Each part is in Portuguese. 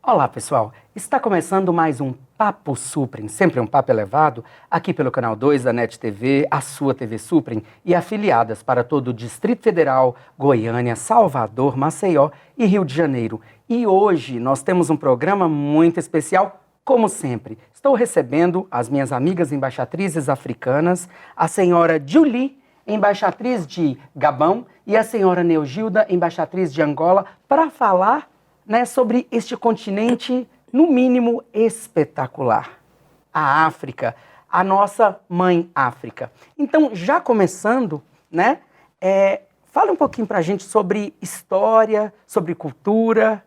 Olá, pessoal! Está começando mais um Papo Suprem, sempre um papo elevado, aqui pelo canal 2 da NET TV, a sua TV Suprem e afiliadas para todo o Distrito Federal, Goiânia, Salvador, Maceió e Rio de Janeiro. E hoje nós temos um programa muito especial, como sempre. Estou recebendo as minhas amigas embaixatrizes africanas, a senhora Julie, embaixatriz de Gabão, e a senhora Neogilda, embaixatriz de Angola, para falar sobre este continente, no mínimo, espetacular. A África, a nossa mãe África. Então, já começando, fala um pouquinho para a gente sobre história, sobre cultura,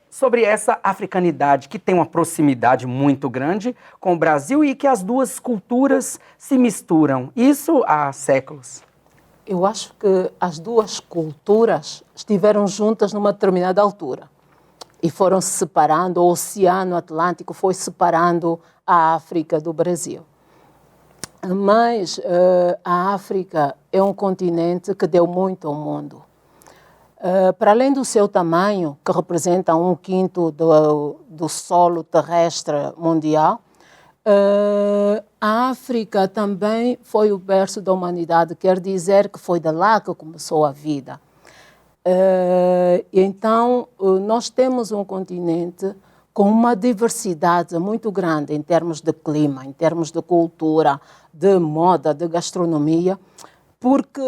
sobre essa africanidade que tem uma proximidade muito grande com o Brasil e que as duas culturas se misturam. Isso há séculos. Eu acho que as duas culturas estiveram juntas numa determinada altura e foram se separando, o Oceano Atlântico foi separando a África do Brasil. Mas a África é um continente que deu muito ao mundo. Para além do seu tamanho, que representa 1/5 do solo terrestre mundial, a África também foi o berço da humanidade, quer dizer que foi de lá que começou a vida. Então, nós temos um continente com uma diversidade muito grande em termos de clima, em termos de cultura, de moda, de gastronomia, porque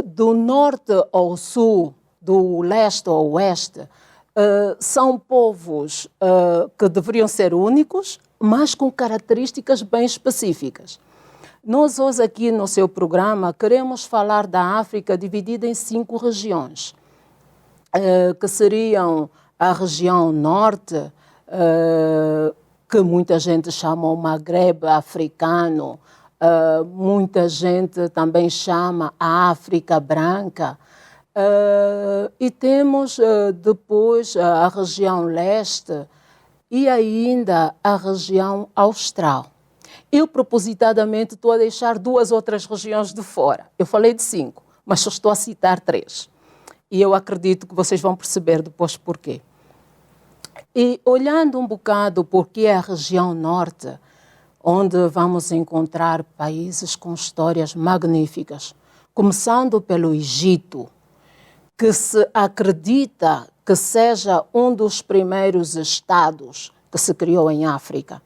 do norte ao sul, do leste ao oeste, são povos que deveriam ser únicos, mas com características bem específicas. Nós hoje aqui no seu programa queremos falar da África dividida em 5 regiões, que seriam a região norte, que muita gente chama o Magreb africano, muita gente também chama a África branca, e temos depois a região leste e ainda a região austral. Eu propositadamente estou a deixar 2 outras regiões de fora. Eu falei de 5, mas só estou a citar 3. E eu acredito que vocês vão perceber depois porquê. E olhando um bocado porque é a região norte, onde vamos encontrar países com histórias magníficas, começando pelo Egito, que se acredita que seja um dos primeiros estados que se criou em África,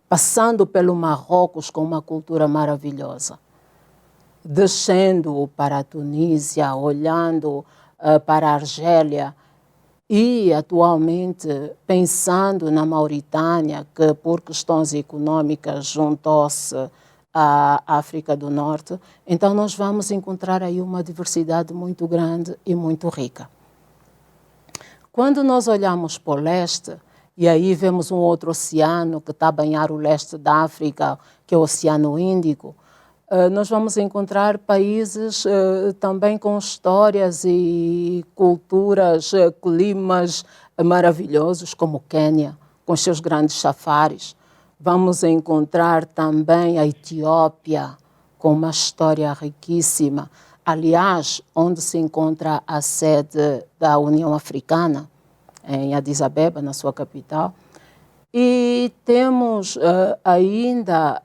passando pelo Marrocos com uma cultura maravilhosa, descendo para a Tunísia, olhando para a Argélia e atualmente pensando na Mauritânia, que por questões econômicas juntou-se à África do Norte. Então nós vamos encontrar aí uma diversidade muito grande e muito rica. Quando nós olhamos para o leste, e aí vemos um outro oceano que está a banhar o leste da África, que é o Oceano Índico, nós vamos encontrar países também com histórias e culturas, climas maravilhosos, como o Quênia, com os seus grandes safaris. Vamos encontrar também a Etiópia, com uma história riquíssima. Aliás, onde se encontra a sede da União Africana, em Addis Abeba, na sua capital. E temos ainda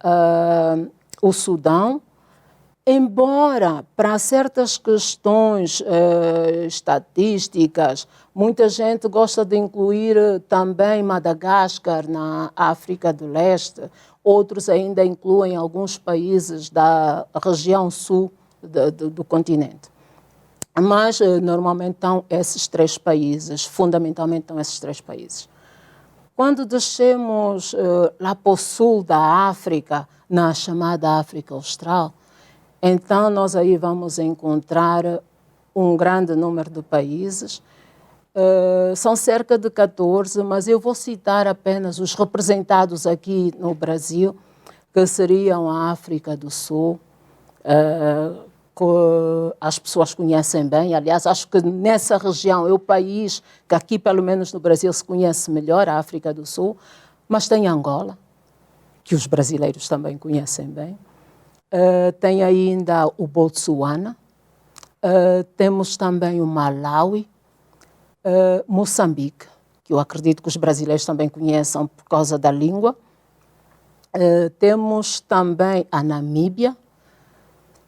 o Sudão, embora para certas questões estatísticas, muita gente gosta de incluir também Madagascar na África do Leste, outros ainda incluem alguns países da região sul do continente. Mas normalmente estão esses 3 países, fundamentalmente estão esses 3 países. Quando descemos lá para o sul da África, na chamada África Austral, então nós aí vamos encontrar um grande número de países. São cerca de 14, mas eu vou citar apenas os representados aqui no Brasil, que seriam a África do Sul, que as pessoas conhecem bem. Aliás, acho que nessa região é o país que aqui, pelo menos no Brasil, se conhece melhor, a África do Sul. Mas tem Angola, que os brasileiros também conhecem bem. Tem ainda o Botsuana. Temos também o Malawi. Moçambique, que eu acredito que os brasileiros também conheçam por causa da língua. Temos também a Namíbia,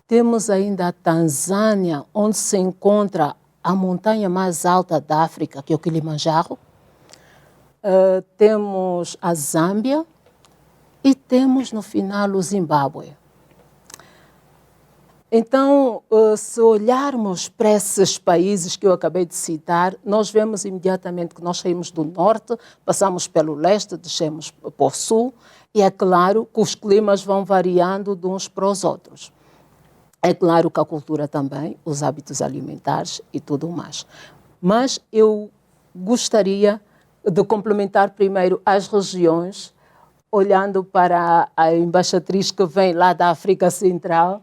temos ainda a Tanzânia, onde se encontra a montanha mais alta da África, que é o Kilimanjaro. Temos a Zâmbia e temos, no final, o Zimbábue. Então, se olharmos para esses países que eu acabei de citar, nós vemos imediatamente que nós saímos do norte, passamos pelo leste, descemos para o sul, e é claro que os climas vão variando de uns para os outros. É claro que a cultura também, os hábitos alimentares e tudo mais. Mas eu gostaria de complementar primeiro as regiões, olhando para a embaixatriz que vem lá da África Central,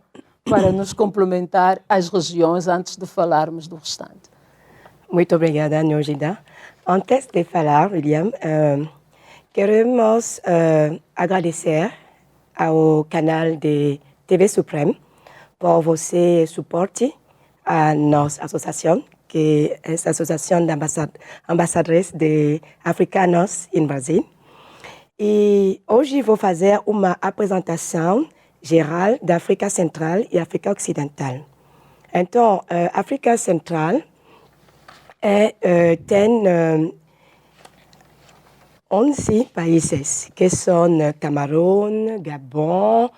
para nos complementar as regiões antes de falarmos do restante. Muito obrigada, Nojida. Antes de falar, William, queremos agradecer ao canal de TV Supreme por você suporte a nossa associação, que é a Associação de Ambassadores de Africanos em Brasil. E hoje vou fazer uma apresentação geral da África Central e África Ocidental. Então, a África Central tem 11 países, que são Camarão, Gabão,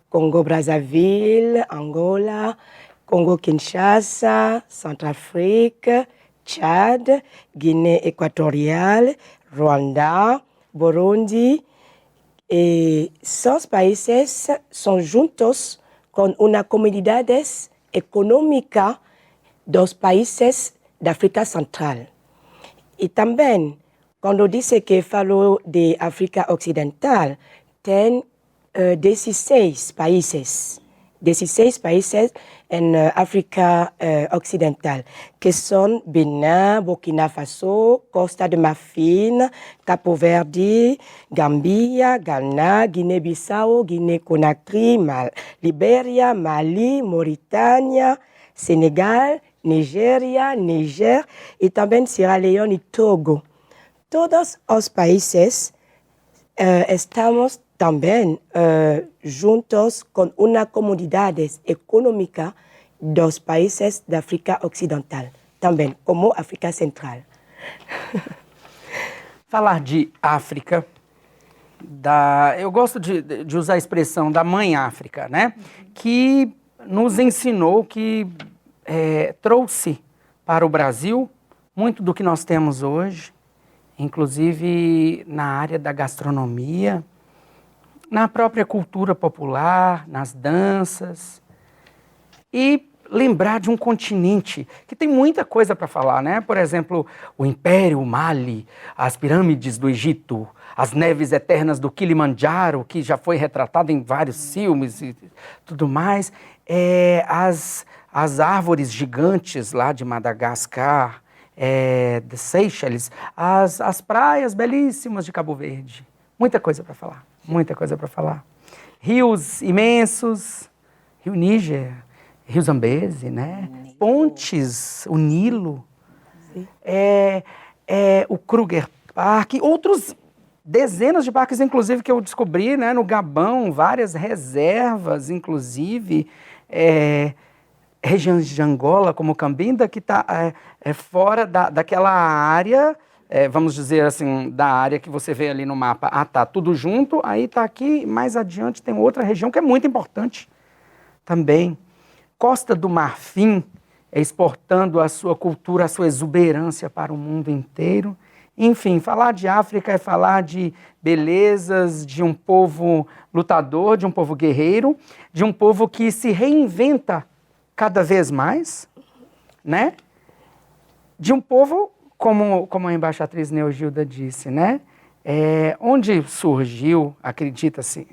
Congo-Brazzaville, Angola, Congo-Kinshasa, Centrafrique, Tchad, Guiné Equatorial, Ruanda, Burundi. E esses países são juntos com uma comunidade econômica dos países da África Central. E também, quando disse que falou de África Ocidental, tem 16 países em África Ocidental, que são Benin, Burkina Faso, Costa de Marfim, Cabo Verde, Gambia, Ghana, Guiné-Bissau, Guiné-Conakry, Libéria, Mali, Mauritânia, Senegal, Nigéria, Niger e também Sierra Leone e Togo. Todos os países estamos também juntos com uma comunidade econômica dos países da África Ocidental, também como África Central. Falar de África, eu gosto de usar a expressão da Mãe África, né? Que nos ensinou, que trouxe para o Brasil muito do que nós temos hoje, inclusive na área da gastronomia, na própria cultura popular, nas danças. E lembrar de um continente que tem muita coisa para falar, né? Por exemplo, o Império, o Mali, as pirâmides do Egito, as neves eternas do Kilimanjaro, que já foi retratado em vários filmes e tudo mais, as árvores gigantes lá de Madagascar, de Seychelles, as praias belíssimas de Cabo Verde. Muita coisa para falar, muita coisa para falar. Rios imensos, Rio Níger, Rio Zambeze, né? Pontes, o Nilo, o Kruger Park, outros dezenas de parques, inclusive, que eu descobri, né, no Gabão, várias reservas, inclusive, regiões de Angola, como Cambinda, que está fora daquela área, vamos dizer assim, da área que você vê ali no mapa. Tá tudo junto, aí tá aqui, mais adiante tem outra região que é muito importante também. Costa do Marfim, exportando a sua cultura, a sua exuberância para o mundo inteiro. Enfim, falar de África é falar de belezas, de um povo lutador, de um povo guerreiro, de um povo que se reinventa cada vez mais, né? De um povo, como a embaixatriz Neogilda disse, né? Onde surgiu, acredita-se,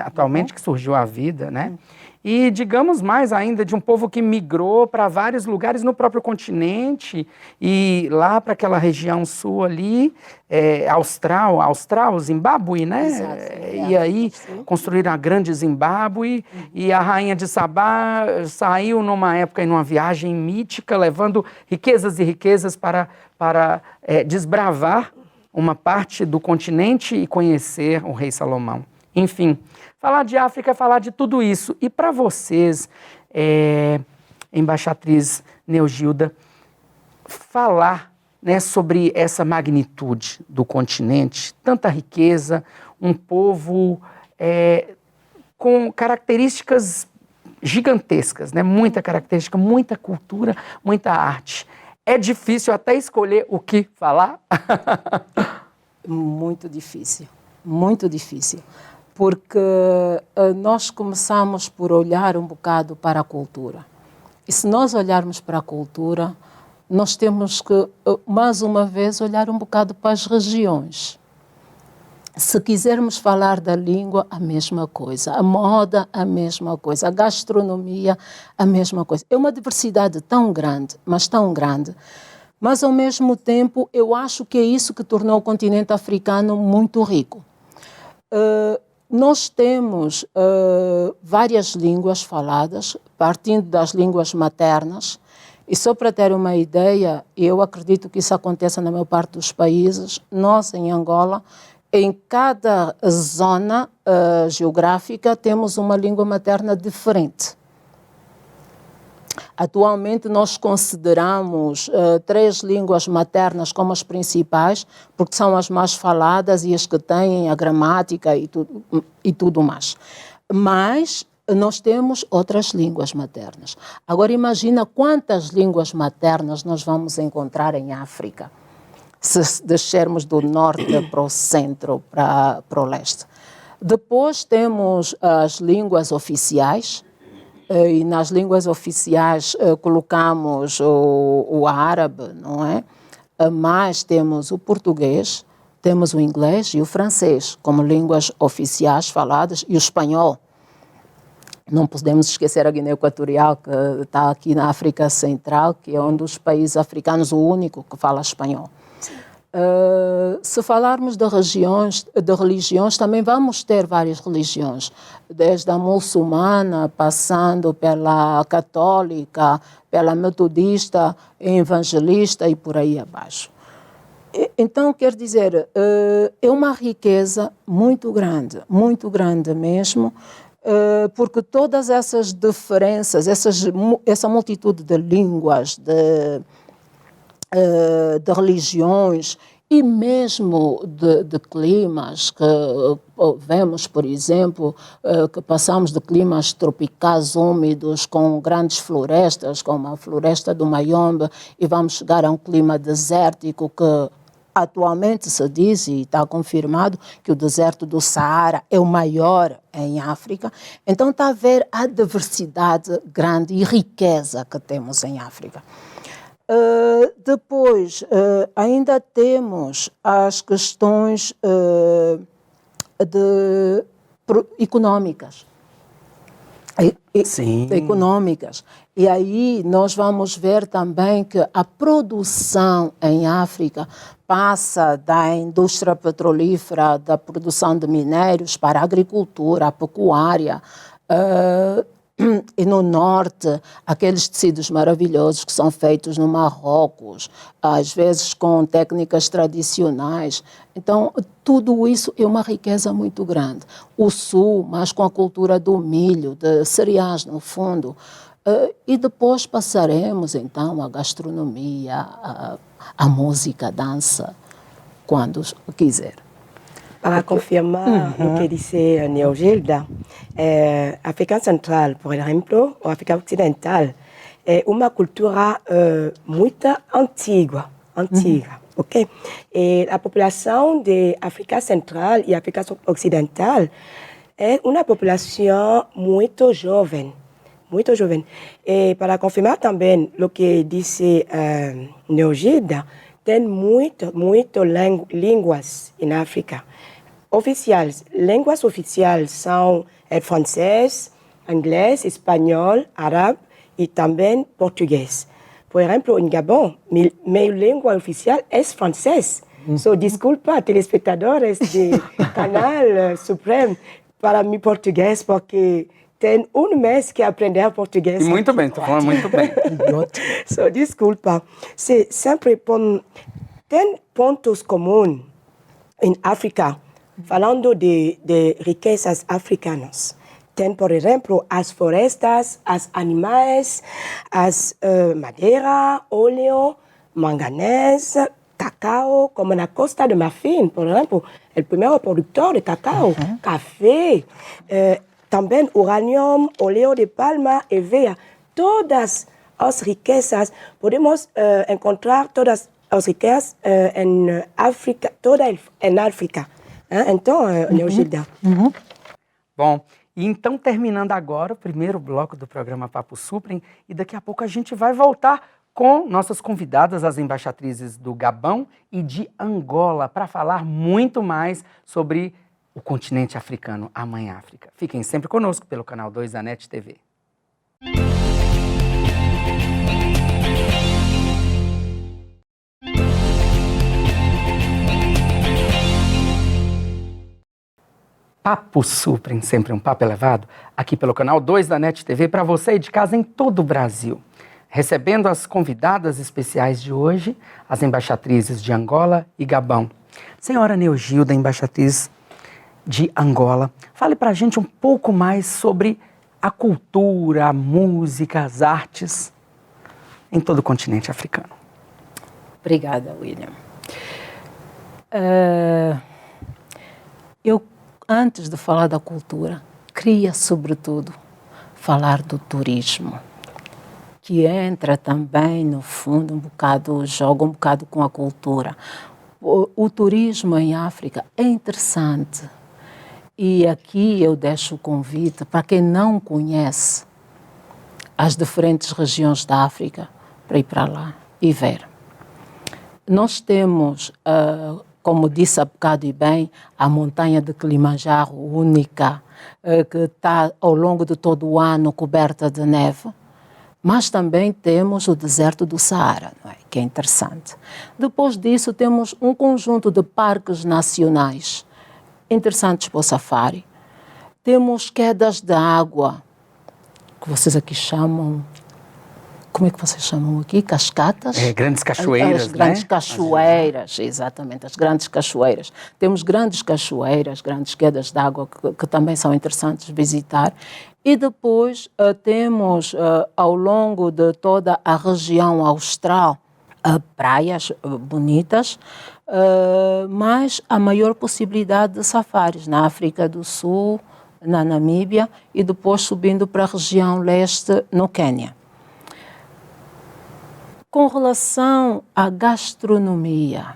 atualmente que surgiu a vida, né? E digamos mais ainda de um povo que migrou para vários lugares no próprio continente e lá para aquela região sul ali, austral, Zimbábue, né? Exato, E aí construíram a grande Zimbábue e a rainha de Sabá saiu numa época em uma viagem mítica, levando riquezas e riquezas para desbravar uma parte do continente e conhecer o rei Salomão. Enfim, falar de África é falar de tudo isso. E para vocês, embaixatriz Neogilda, falar, né, sobre essa magnitude do continente, tanta riqueza, um povo com características gigantescas, né, muita característica, muita cultura, muita arte. É difícil até escolher o que falar? Muito difícil, muito difícil. Porque nós começamos por olhar um bocado para a cultura. E se nós olharmos para a cultura, nós temos que, mais uma vez, olhar um bocado para as regiões. Se quisermos falar da língua, a mesma coisa. A moda, a mesma coisa. A gastronomia, a mesma coisa. É uma diversidade tão grande, mas tão grande. Mas, ao mesmo tempo, eu acho que é isso que tornou o continente africano muito rico. Nós temos várias línguas faladas, partindo das línguas maternas, e só para ter uma ideia, eu acredito que isso aconteça na maior parte dos países. Nós, em Angola, em cada zona geográfica, temos uma língua materna diferente. Atualmente, nós consideramos 3 línguas maternas como as principais, porque são as mais faladas e as que têm a gramática e tudo mais. Mas nós temos outras línguas maternas. Agora, imagina quantas línguas maternas nós vamos encontrar em África, se descermos do norte para o centro, para o leste. Depois temos as línguas oficiais, e nas línguas oficiais colocamos o árabe, não é? Mas temos o português, temos o inglês e o francês como línguas oficiais faladas, e o espanhol. Não podemos esquecer a Guiné Equatorial, que está aqui na África Central, que é um dos países africanos, o único que fala espanhol. Se falarmos de religiões, também vamos ter várias religiões, desde a muçulmana, passando pela católica, pela metodista, evangelista e por aí abaixo. Então, quer dizer, é uma riqueza muito grande mesmo, porque todas essas diferenças, essa multitude de línguas, de religiões e mesmo de climas, que vemos, por exemplo, que passamos de climas tropicais úmidos com grandes florestas, como a floresta do Mayombe, e vamos chegar a um clima desértico que atualmente se diz, e está confirmado, que o deserto do Saara é o maior em África. Então está a ver a diversidade grande e riqueza que temos em África. Depois, ainda temos as questões económicas. Sim. Económicas. E aí nós vamos ver também que a produção em África passa da indústria petrolífera, da produção de minérios, para a agricultura, a pecuária, e no norte, aqueles tecidos maravilhosos que são feitos no Marrocos, às vezes com técnicas tradicionais. Então, tudo isso é uma riqueza muito grande. O sul, mas com a cultura do milho, de cereais, no fundo. E depois passaremos, então, à gastronomia, à música, à dança, quando quiser. Para confirmar o que disse Neogilda, a África Central, por exemplo, ou a África Ocidental, é uma cultura muito antiga, ok? E a população de África Central e África Ocidental é uma população muito jovem. E para confirmar também o que disse Neogilda, tem muitas línguas em África. oficiais, línguas oficiais são francês, inglês, espanhol, árabe e também português. Por exemplo, em Gabão, minha língua oficial é francês. So, desculpa, telespectadores do Canal Supremo, para mim português, porque tem um mês que aprender português. E muito bem, estou falando muito bem. So, desculpa. Sempre tem pontos comuns em África, falando de riquezas africanas. Tem, por exemplo, as florestas, os animais, as madeira, óleo, manganês, cacau, como na Costa de Marfim, por exemplo, o primeiro produtor de cacau, café, também urânio, óleo de palma e veia. Todas as riquezas, podemos encontrar todas as riquezas em África, toda em África. Então, Neogilda. Bom, e então terminando agora o primeiro bloco do programa Papo Suprem, e daqui a pouco a gente vai voltar com nossas convidadas, as embaixatrizes do Gabão e de Angola, para falar muito mais sobre o continente africano, a Mãe África. Fiquem sempre conosco pelo canal 2 da NET TV. Papo Suprem, sempre um papo elevado, aqui pelo canal 2 da NET TV, para você de casa em todo o Brasil. Recebendo as convidadas especiais de hoje, as embaixatrizes de Angola e Gabão. Senhora Neogilda, embaixatriz de Angola, fale para a gente um pouco mais sobre a cultura, a música, as artes em todo o continente africano. Obrigada, William. Eu, antes de falar da cultura, queria, sobretudo, falar do turismo, que entra também, no fundo, joga um bocado com a cultura. O turismo em África é interessante. E aqui eu deixo o convite para quem não conhece as diferentes regiões da África, para ir para lá e ver. Nós temos, como disse há bocado e bem, a montanha de Kilimanjaro única, que está ao longo de todo o ano coberta de neve, mas também temos o deserto do Saara, não é? Que é interessante. Depois disso temos um conjunto de parques nacionais interessantes para o safari. Temos quedas de água, que vocês aqui chamam... Como é que vocês chamam aqui? Cascatas? Grandes cachoeiras, as grandes cachoeiras, exatamente, as grandes cachoeiras. Temos grandes cachoeiras, grandes quedas de água que também são interessantes visitar. E depois temos, ao longo de toda a região austral, praias bonitas, mas a maior possibilidade de safaris na África do Sul, na Namíbia e depois subindo para a região leste, no Quênia. Com relação à gastronomia,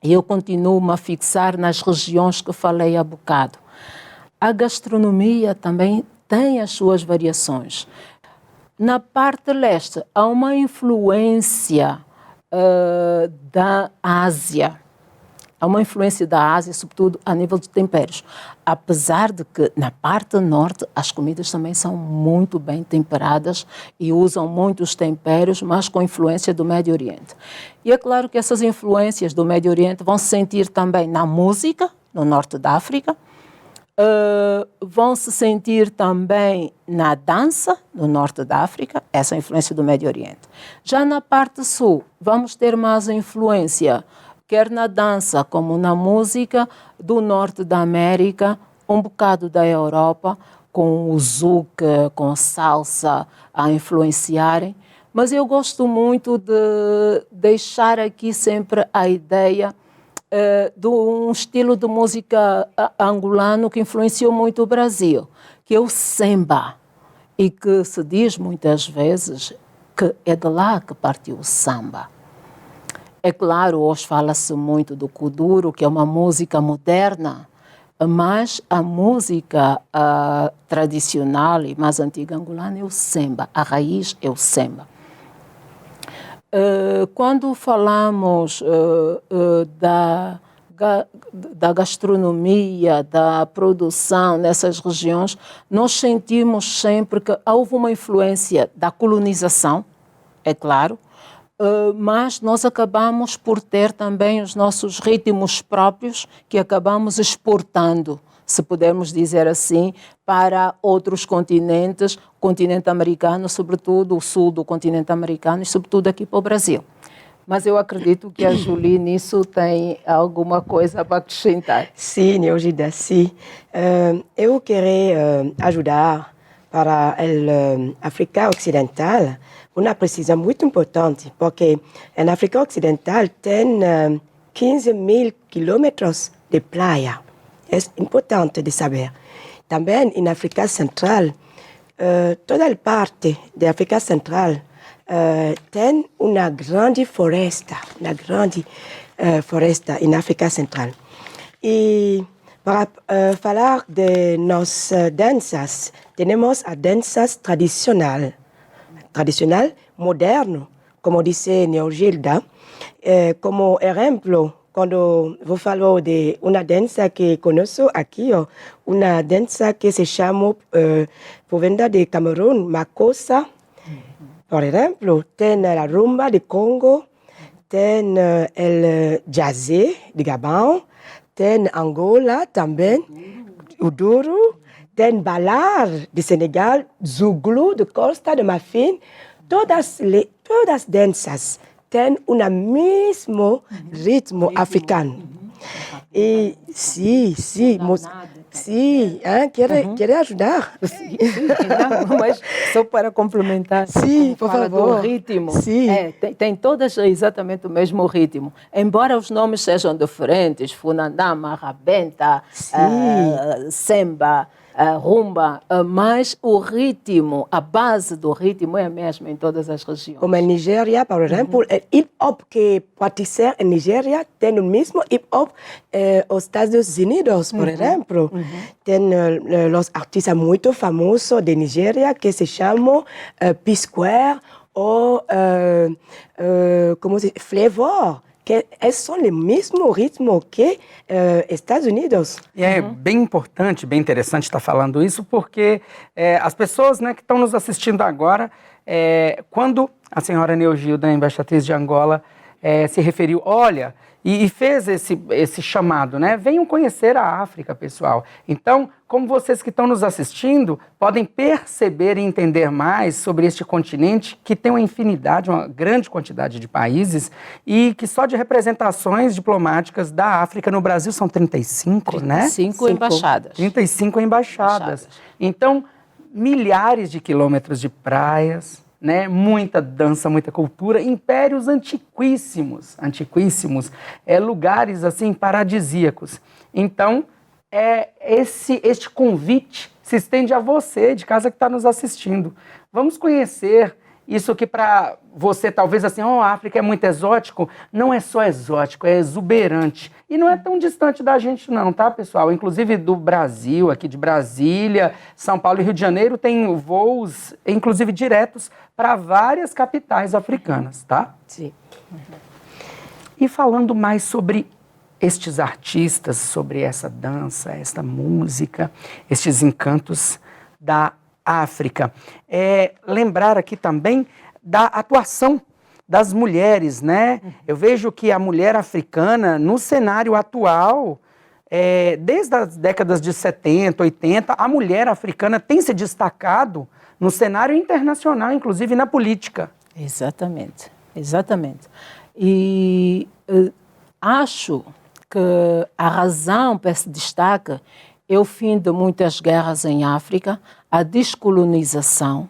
eu continuo-me a fixar nas regiões que falei há bocado. A gastronomia também tem as suas variações. Na parte leste, há uma influência da Ásia. Há uma influência da Ásia, sobretudo a nível de temperos. Apesar de que na parte norte as comidas também são muito bem temperadas e usam muitos temperos, mas com influência do Médio Oriente. E é claro que essas influências do Médio Oriente vão se sentir também na música, no norte da África, vão se sentir também na dança, no norte da África, essa influência do Médio Oriente. Já na parte sul, vamos ter mais influência, quer na dança como na música, do norte da América, um bocado da Europa, com o zouk, com salsa a influenciarem. Mas eu gosto muito de deixar aqui sempre a ideia de um estilo de música angolano que influenciou muito o Brasil, que é o samba, e que se diz muitas vezes que é de lá que partiu o samba. É claro, hoje fala-se muito do kuduro, que é uma música moderna, mas a música tradicional e mais antiga angolana é o samba, a raiz é o samba. Quando falamos da da gastronomia, da produção nessas regiões, nós sentimos sempre que houve uma influência da colonização, é claro, mas nós acabamos por ter também os nossos ritmos próprios que acabamos exportando, se pudermos dizer assim, para outros continentes, o continente americano, sobretudo o sul do continente americano e sobretudo aqui para o Brasil. Mas eu acredito que a Julie nisso tem alguma coisa para acrescentar. Sim, Neogida, sim. Eu queria ajudar para a África Ocidental uma precisão muito importante, porque na África Ocidental tem 15 mil quilômetros de praia. É importante de saber. Também na África Central, toda a parte da África Central tem uma grande floresta na África Central. E para falar de nossas danças, temos as danças tradicionais, moderno, como disse Neogilda, como exemplo, quando vou falar de uma dança que conheço aqui, uma dança que se chama, por venda de Camerún, Makossa. Por exemplo, tem a rumba de Congo, tem o jazzé de Gabão, tem Angola também, o duro, tem Balar de Senegal, Zouglou de Costa de Marfim. Todas as danças têm o mesmo ritmo africano. E sim, quer ajudar? Sim, não, mas só para complementar, sim, por favor. Do ritmo, sim. Tem todas exatamente o mesmo ritmo, embora os nomes sejam diferentes, Funandama, Rabenta, Semba, rumba, mas o ritmo, a base do ritmo é a mesma em todas as regiões. Como em Nigéria, por exemplo, o hip-hop que pode ser em Nigéria tem o mesmo hip-hop nos Estados Unidos, por exemplo. Tem os artistas muito famosos de Nigéria que se chamam P-Square ou como se diz, Flavor, que são o mesmo ritmo que Estados Unidos. E é bem importante, bem interessante estar falando isso, porque as pessoas, né, que estão nos assistindo agora, quando a senhora Neogilda, embaixatriz de Angola, se referiu, olha, e fez esse chamado, né? Venham conhecer a África, pessoal. Então, como vocês que estão nos assistindo, podem perceber e entender mais sobre este continente que tem uma infinidade, uma grande quantidade de países e que só de representações diplomáticas da África no Brasil são 35, né? 35 embaixadas. 35 embaixadas. Então, milhares de quilômetros de praias, né? Muita dança, muita cultura, impérios antiquíssimos, lugares assim paradisíacos. Então, este convite se estende a você de casa que está nos assistindo. Vamos conhecer isso que para você talvez assim, a África é muito exótico. Não é só exótico, é exuberante. E não é tão distante da gente não, tá, pessoal? Inclusive do Brasil, aqui de Brasília, São Paulo e Rio de Janeiro, tem voos, inclusive diretos, para várias capitais africanas, tá? Sim. E falando mais sobre estes artistas, sobre essa dança, esta música, estes encantos da África. Lembrar aqui também da atuação das mulheres, né? Eu vejo que a mulher africana, no cenário atual, desde as décadas de 70, 80, a mulher africana tem se destacado no cenário internacional, inclusive na política. Exatamente. E acho que a razão para esse destaque é o fim de muitas guerras em África, a descolonização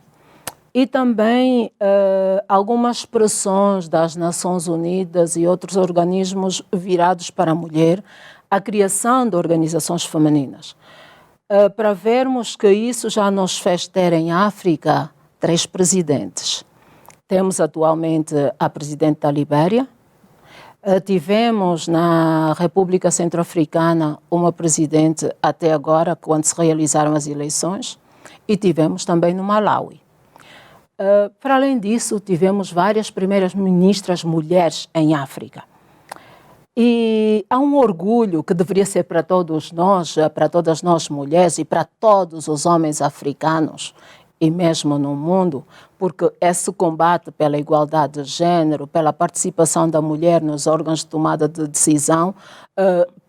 e também algumas pressões das Nações Unidas e outros organismos virados para a mulher, a criação de organizações femininas. Para vermos que isso já nos fez ter em África 3 presidentes. Temos atualmente a presidente da Libéria, tivemos na República Centro-Africana uma presidente até agora, quando se realizaram as eleições, e tivemos também no Malawi. Para além disso, tivemos várias primeiras ministras mulheres em África. E há um orgulho que deveria ser para todos nós, para todas nós mulheres e para todos os homens africanos e mesmo no mundo, porque esse combate pela igualdade de género, pela participação da mulher nos órgãos de tomada de decisão,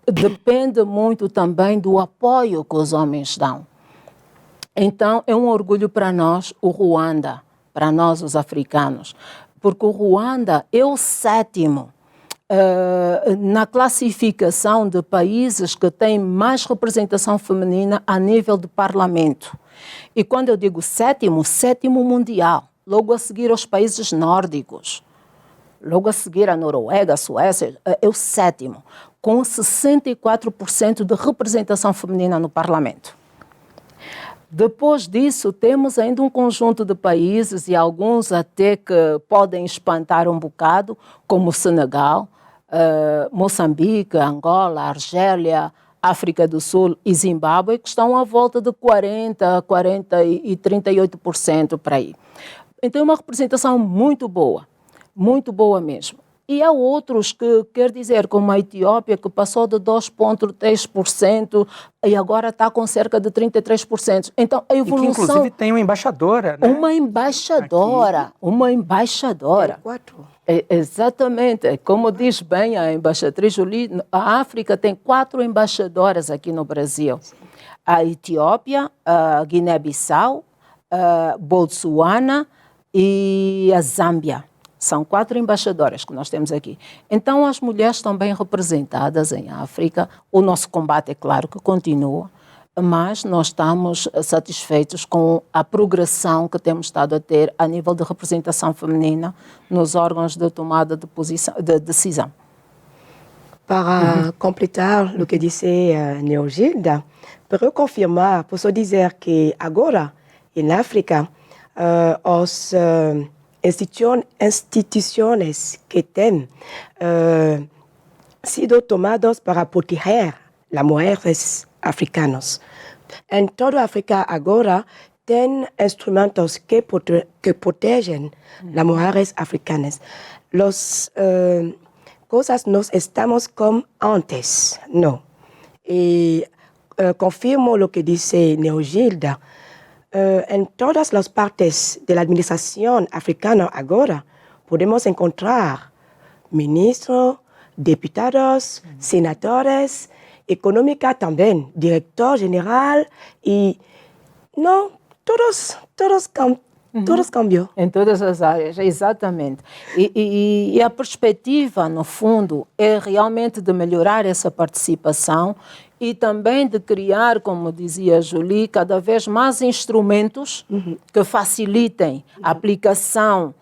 depende muito também do apoio que os homens dão. Então, é um orgulho para nós o Ruanda, para nós os africanos, porque o Ruanda é o 7º na classificação de países que têm mais representação feminina a nível de parlamento. E quando eu digo 7º mundial, logo a seguir aos países nórdicos, logo a seguir a Noruega, a Suécia, é o 7º, com 64% de representação feminina no parlamento. Depois disso, temos ainda um conjunto de países, e alguns até que podem espantar um bocado, como o Senegal, Moçambique, Angola, Argélia, África do Sul e Zimbábue, que estão à volta de 40 e 38% para aí. Então, é uma representação muito boa mesmo. E há outros que, quer dizer, como a Etiópia, que passou de 2,3% e agora está com cerca de 33%. Então, a evolução... E que, inclusive, tem uma embaixadora, né? Uma embaixadora. Tem 4. Exatamente. Como diz bem a embaixatriz Julie, a África tem 4 embaixadoras aqui no Brasil. Sim. A Etiópia, a Guiné-Bissau, a Botsuana e a Zâmbia. São 4 embaixadoras que nós temos aqui. Então, as mulheres estão bem representadas em África. O nosso combate, é claro, que continua, mas nós estamos satisfeitos com a progressão que temos estado a ter a nível de representação feminina nos órgãos de tomada de decisão. Para completar o que disse Neogilda, para confirmar, posso dizer que agora, em África, os instituciones que têm sido tomadas para proteger as mulheres africanas. Em toda a África agora tem instrumentos que protegem as mulheres africanas. As coisas não estamos como antes, não. E confirmo o que disse Neogilda. Em todas as partes da administração africana agora, podemos encontrar ministros, deputados, senadores, econômica também, diretor-geral e... Não, todos cambiam. Em todas as áreas, exatamente. E a perspectiva, no fundo, é realmente de melhorar essa participação e também de criar, como dizia a Julie, cada vez mais instrumentos que facilitem a aplicação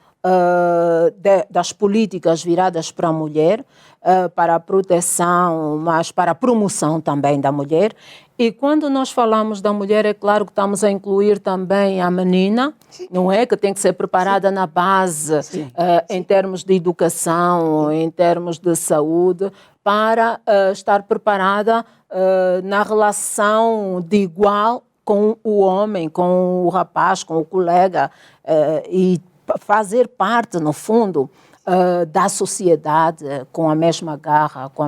das políticas viradas para a mulher, para a proteção, mas para a promoção também da mulher. E quando nós falamos da mulher, é claro que estamos a incluir também a menina, não é? Que tem que ser preparada na base, em termos de educação, em termos de saúde, para estar preparada na relação de igual com o homem, com o rapaz, com o colega, e fazer parte, no fundo, da sociedade com a mesma garra, com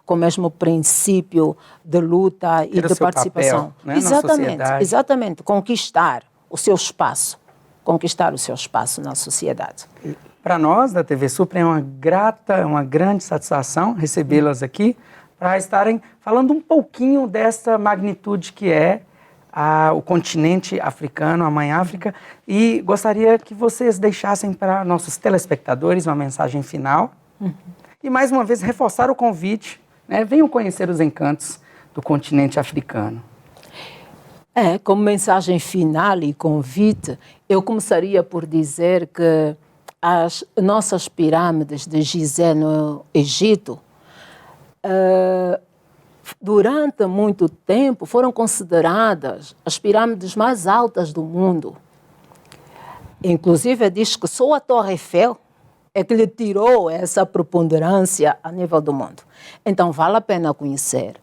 o mesmo princípio de luta e de participação. Papel, né, exatamente. Conquistar o seu espaço na sociedade. Para nós, da TV Suprem, é uma grande satisfação recebê-las aqui para estarem falando um pouquinho dessa magnitude que é o continente africano, a Mãe África, e gostaria que vocês deixassem para nossos telespectadores uma mensagem final e, mais uma vez, reforçar o convite, né? Venham conhecer os encantos do continente africano. Como mensagem final e convite, eu começaria por dizer que as nossas pirâmides de Gizé no Egito, durante muito tempo, foram consideradas as pirâmides mais altas do mundo. Inclusive, diz que só a Torre Eiffel é que lhe tirou essa preponderância a nível do mundo. Então, vale a pena conhecer.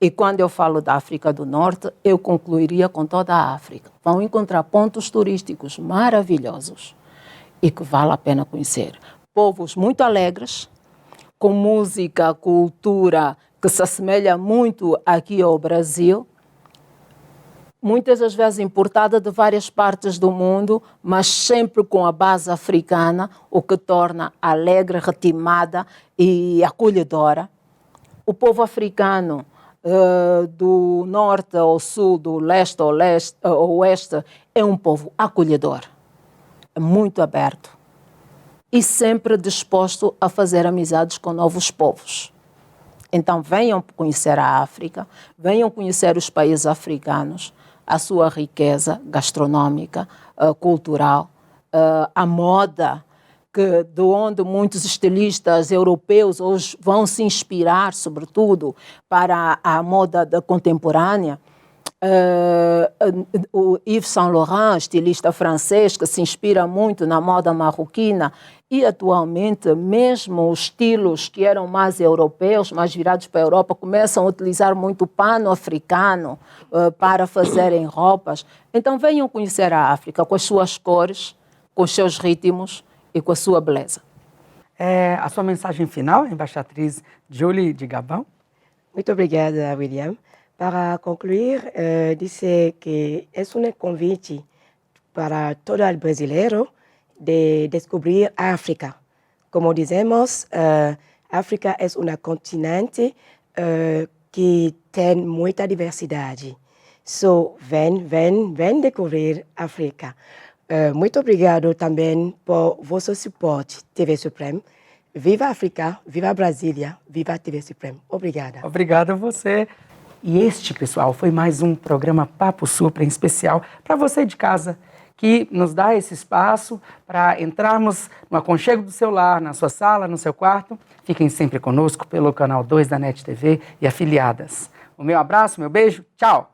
E quando eu falo da África do Norte, eu concluiria com toda a África. Vão encontrar pontos turísticos maravilhosos e que vale a pena conhecer. Povos muito alegres, com música, cultura que se assemelha muito aqui ao Brasil, muitas das vezes importada de várias partes do mundo, mas sempre com a base africana, o que torna alegre, ritmada e acolhedora. O povo africano, do norte ao sul, do leste ao oeste, é um povo acolhedor, é muito aberto e sempre disposto a fazer amizades com novos povos. Então venham conhecer a África, venham conhecer os países africanos, a sua riqueza gastronômica, cultural, a moda, de onde muitos estilistas europeus hoje vão se inspirar, sobretudo, para a moda contemporânea. O Yves Saint Laurent, estilista francês, que se inspira muito na moda marroquina, e atualmente mesmo os estilos que eram mais europeus, mais virados para a Europa, começam a utilizar muito pano africano para fazerem roupas. Então venham conhecer a África com as suas cores, com os seus ritmos e com a sua beleza. A sua mensagem final, embaixatriz Julie de Gabão? Muito obrigada, William. Para concluir, dizer que é um convite para todo brasileiro de descobrir a África. Como dizemos, a África é um continente que tem muita diversidade. Vem descobrir a África. Muito obrigado também por vosso suporte, TV Supreme. Viva a África, viva a Brasília, viva a TV Supreme. Obrigada. Obrigado a você. E este, pessoal, foi mais um programa Papo Supreme especial para você de casa, que nos dá esse espaço para entrarmos no aconchego do seu lar, na sua sala, no seu quarto. Fiquem sempre conosco pelo canal 2 da NET TV e afiliadas. O meu abraço, meu beijo, tchau!